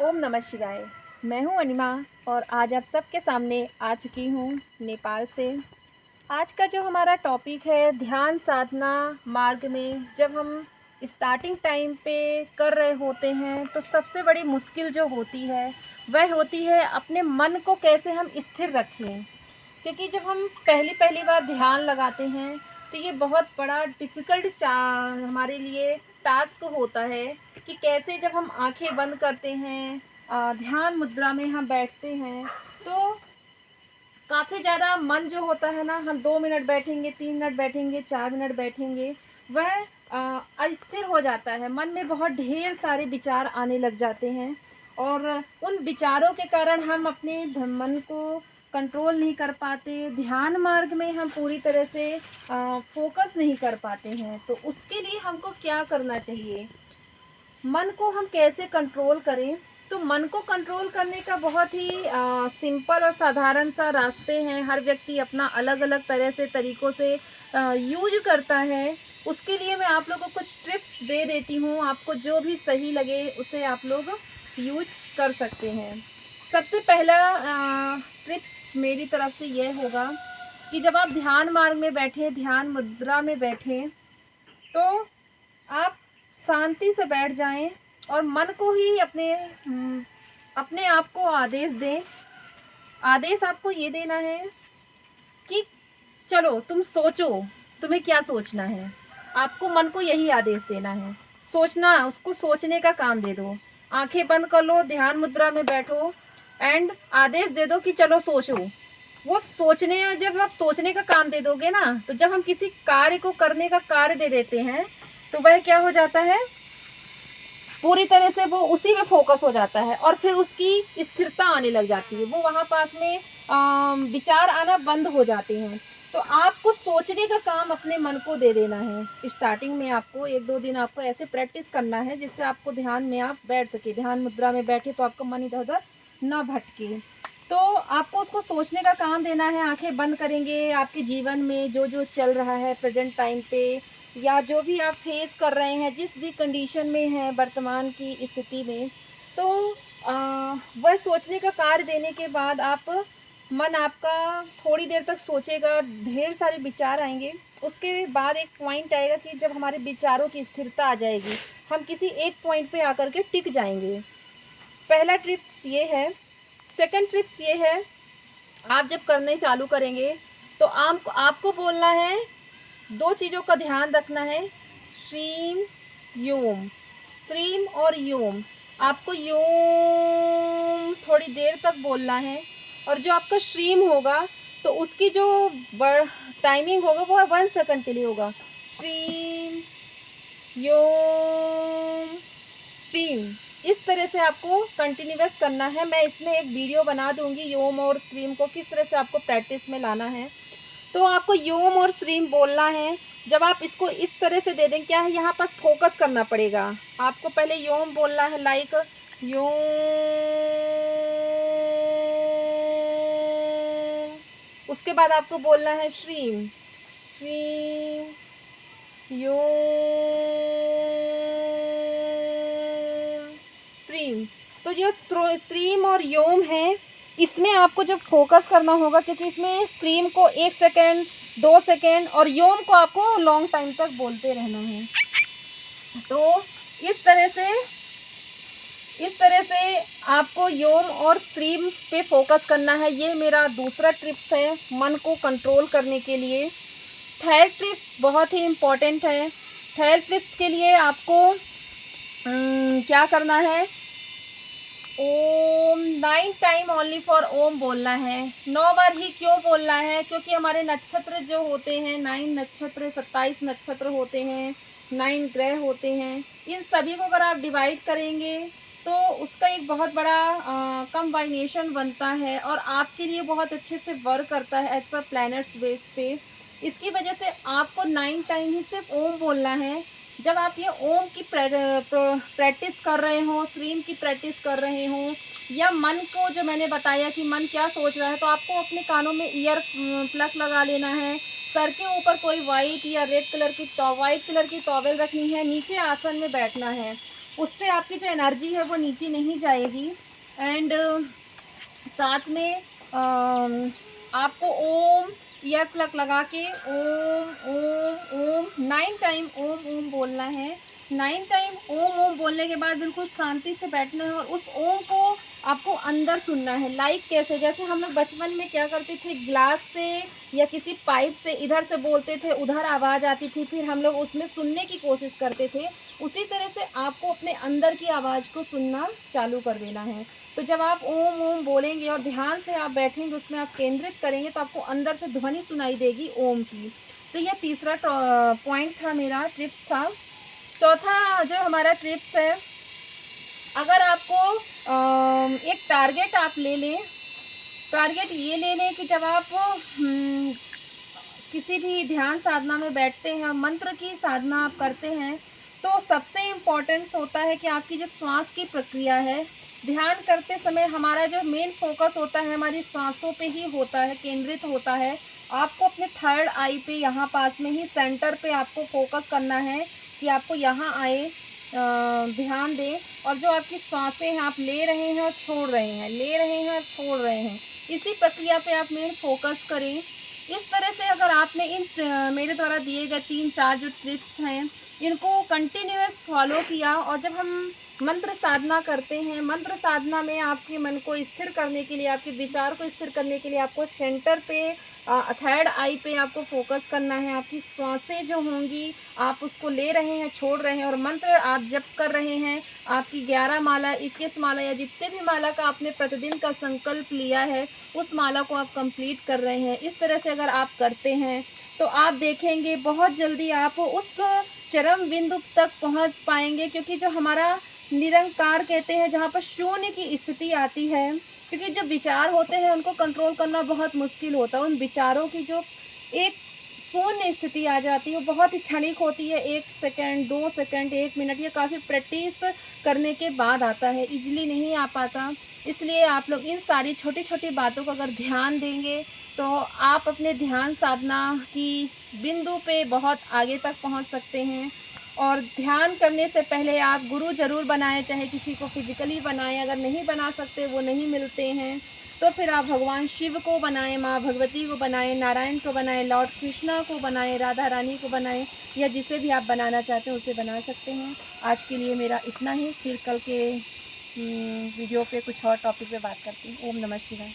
ओम नमः शिवाय। मैं हूँ अनिमा और आज आप सबके सामने आ चुकी हूँ नेपाल से। आज का जो हमारा टॉपिक है ध्यान साधना मार्ग में जब हम स्टार्टिंग टाइम पे कर रहे होते हैं तो सबसे बड़ी मुश्किल जो होती है वह होती है अपने मन को कैसे हम स्थिर रखें। क्योंकि जब हम पहली पहली बार ध्यान लगाते हैं तो ये बहुत बड़ा डिफ़िकल्ट हमारे लिए टास्क होता है कि कैसे जब हम आंखें बंद करते हैं ध्यान मुद्रा में हम बैठते हैं तो काफ़ी ज़्यादा मन जो होता है ना, हम 2 मिनट बैठेंगे, 3 मिनट बैठेंगे, 4 मिनट बैठेंगे, वह अस्थिर हो जाता है। मन में बहुत ढेर सारे विचार आने लग जाते हैं और उन विचारों के कारण हम अपने मन को कंट्रोल नहीं कर पाते, ध्यान मार्ग में हम पूरी तरह से फोकस नहीं कर पाते हैं। तो उसके लिए हमको क्या करना चाहिए, मन को हम कैसे कंट्रोल करें। तो मन को कंट्रोल करने का बहुत ही सिंपल और साधारण सा रास्ते हैं। हर व्यक्ति अपना अलग अलग तरह से तरीक़ों से यूज करता है। उसके लिए मैं आप लोगों को कुछ टिप्स दे देती हूँ, आपको जो भी सही लगे उसे आप लोग यूज कर सकते हैं। सबसे पहला टिप्स मेरी तरफ से यह होगा कि जब आप ध्यान मार्ग में बैठें, ध्यान मुद्रा में बैठें, तो आप शांति से बैठ जाएं और मन को ही अपने आप को आदेश दें। आदेश आपको ये देना है कि चलो तुम सोचो, तुम्हें क्या सोचना है। आपको मन को यही आदेश देना है, सोचना, उसको सोचने का काम दे दो। आंखें बंद कर लो, ध्यान मुद्रा में बैठो एंड आदेश दे दो कि चलो सोचो। वो सोचने, जब आप सोचने का काम दे दोगे ना, तो जब हम किसी कार्य को करने का कार्य दे देते हैं तो वह क्या हो जाता है, पूरी तरह से वो उसी में फोकस हो जाता है और फिर उसकी स्थिरता आने लग जाती है। वो वहाँ पास में विचार आना बंद हो जाते हैं। तो आपको सोचने का काम अपने मन को दे देना है। स्टार्टिंग में आपको 1-2 दिन आपको ऐसे प्रैक्टिस करना है जिससे आपको ध्यान में आप बैठ सके, ध्यान मुद्रा में बैठे तो आपका मन इधर उधर ना भटके। तो आपको उसको सोचने का काम देना है। आंखें बंद करेंगे, आपके जीवन में जो जो चल रहा है प्रेजेंट टाइम पे, या जो भी आप फेस कर रहे हैं, जिस भी कंडीशन में हैं वर्तमान की स्थिति में, तो वह सोचने का कार्य देने के बाद मन आपका थोड़ी देर तक सोचेगा, ढेर सारे विचार आएंगे। उसके बाद एक पॉइंट आएगा कि जब हमारे विचारों की स्थिरता आ जाएगी, हम किसी एक पॉइंट पे आकर के टिक जाएंगे। पहला टिप्स ये है। सेकंड टिप्स ये है, आप जब करने चालू करेंगे तो आपको बोलना है, 2 चीज़ों का ध्यान रखना है, श्रीम योम। श्रीम और योम, आपको योम थोड़ी देर तक बोलना है और जो आपका श्रीम होगा तो उसकी जो टाइमिंग होगा वो 1 सेकंड के लिए होगा। श्रीम योम श्रीम, इस तरह से आपको कंटिन्यूअस करना है। मैं इसमें एक वीडियो बना दूंगी योम और श्रीम को किस तरह से आपको प्रैक्टिस में लाना है। तो आपको योम और श्रीम बोलना है। जब आप इसको इस तरह से दे दें, क्या है, यहाँ पास फोकस करना पड़ेगा आपको। पहले योम बोलना है, लाइक योम, उसके बाद आपको बोलना है श्रीम, श्रीम योम श्रीम। तो जो श्रीम और योम है, इसमें आपको जब फोकस करना होगा, क्योंकि इसमें श्रीम को 1 सेकेंड, 2 सेकेंड और योम को आपको लॉन्ग टाइम तक बोलते रहना है। तो इस तरह से आपको योम और श्रीम पे फोकस करना है। ये मेरा दूसरा टिप्स है मन को कंट्रोल करने के लिए। थर्ड टिप्स बहुत ही इम्पोर्टेंट है। थर्ड टिप्स के लिए आपको क्या करना है, ओम 9 टाइम ओनली फॉर ओम बोलना है। 9 बार ही क्यों बोलना है, क्योंकि हमारे नक्षत्र जो होते हैं, 9 नक्षत्र, 27 नक्षत्र होते हैं, 9 ग्रह होते हैं, इन सभी को अगर आप डिवाइड करेंगे तो उसका एक बहुत बड़ा कम्बाइनेशन बनता है और आपके लिए बहुत अच्छे से वर्क करता है एज पर प्लैनेट्स बेस पे। इसकी वजह से आपको 9 टाइम ही सिर्फ ओम बोलना है। जब आप ये ओम की प्रैक्टिस कर रहे हो, श्रीम की प्रैक्टिस कर रहे हो, या मन को, जो मैंने बताया कि मन क्या सोच रहा है, तो आपको अपने कानों में ईयर प्लग लगा लेना है। सर के ऊपर कोई वाइट या रेड कलर की वाइट कलर की टॉवेल रखनी है, नीचे आसन में बैठना है। उससे आपकी जो एनर्जी है वो नीचे नहीं जाएगी। एंड साथ में आपको ओम ईयर प्लग लगा के ओम ओम ओम 9 टाइम ओम ओम बोलना है। 9 टाइम ओम ओम बोलने के बाद बिल्कुल शांति से बैठना है और उस ओम को आपको अंदर सुनना है। लाइक कैसे, जैसे हम लोग बचपन में क्या करते थे, ग्लास से या किसी पाइप से इधर से बोलते थे, उधर आवाज़ आती थी, फिर हम लोग उसमें सुनने की कोशिश करते थे। उसी तरह से आपको अपने अंदर की आवाज़ को सुनना चालू कर देना है। तो जब आप ओम ओम बोलेंगे और ध्यान से आप बैठेंगे, उसमें आप केंद्रित करेंगे, तो आपको अंदर से ध्वनि सुनाई देगी ओम की। तो ये तीसरा पॉइंट था, मेरा टिप्स था। चौथा जो हमारा टिप्स है, अगर आपको एक टारगेट आप ले लें, टारगेट ये ले लें कि जब आप किसी भी ध्यान साधना में बैठते हैं, मंत्र की साधना आप करते हैं, तो सबसे इम्पोर्टेंट होता है कि आपकी जो श्वास की प्रक्रिया है, ध्यान करते समय हमारा जो मेन फोकस होता है हमारी श्वासों पे ही होता है, केंद्रित होता है। आपको अपने थर्ड आई पे, यहाँ पास में ही सेंटर पे आपको फोकस करना है कि आपको यहाँ आए, ध्यान दें। और जो आपकी सांसें हैं, आप ले रहे हैं और छोड़ रहे हैं, ले रहे हैं और छोड़ रहे हैं, इसी प्रक्रिया पे आप मेन फोकस करें। इस तरह से अगर आपने इन मेरे द्वारा दिए गए 3-4 जो टिप्स हैं, इनको कंटिन्यूअस फॉलो किया, और जब हम मंत्र साधना करते हैं, मंत्र साधना में आपके मन को स्थिर करने के लिए, आपके विचार को स्थिर करने के लिए आपको सेंटर पे, थर्ड आई पे आपको फोकस करना है। आपकी श्वासें जो होंगी, आप उसको ले रहे हैं, छोड़ रहे हैं, और मंत्र आप जप कर रहे हैं। आपकी 11 माला, 21 माला या जितने भी माला का आपने प्रतिदिन का संकल्प लिया है, उस माला को आप कंप्लीट कर रहे हैं। इस तरह से अगर आप करते हैं तो आप देखेंगे बहुत जल्दी आप उस चरम बिंदु तक पहुंच पाएंगे। क्योंकि जो हमारा निरंकार कहते हैं, जहाँ पर शून्य की स्थिति आती है, क्योंकि जो विचार होते हैं उनको कंट्रोल करना बहुत मुश्किल होता है। उन विचारों की जो एक शून्य स्थिति आ जाती है, वो बहुत ही क्षणिक होती है, 1 सेकंड, 2 सेकंड, 1 मिनट, ये काफ़ी प्रैक्टिस करने के बाद आता है, इजीली नहीं आ पाता। इसलिए आप लोग इन सारी छोटी छोटी बातों को अगर ध्यान देंगे, तो आप अपने ध्यान साधना की बिंदु पे बहुत आगे तक पहुंच सकते हैं। और ध्यान करने से पहले आप गुरु ज़रूर बनाएं, चाहे किसी को फिजिकली बनाएं, अगर नहीं बना सकते, वो नहीं मिलते हैं, तो फिर आप भगवान शिव को बनाएं, माँ भगवती को बनाएं, नारायण को बनाएं, लॉर्ड कृष्णा को बनाएं, राधा रानी को बनाएं, या जिसे भी आप बनाना चाहते हैं उसे बना सकते हैं। आज के लिए मेरा इतना ही, फिर कल के वीडियो पे कुछ और टॉपिक पे बात करती हूँ। ओम नमः शिवाय।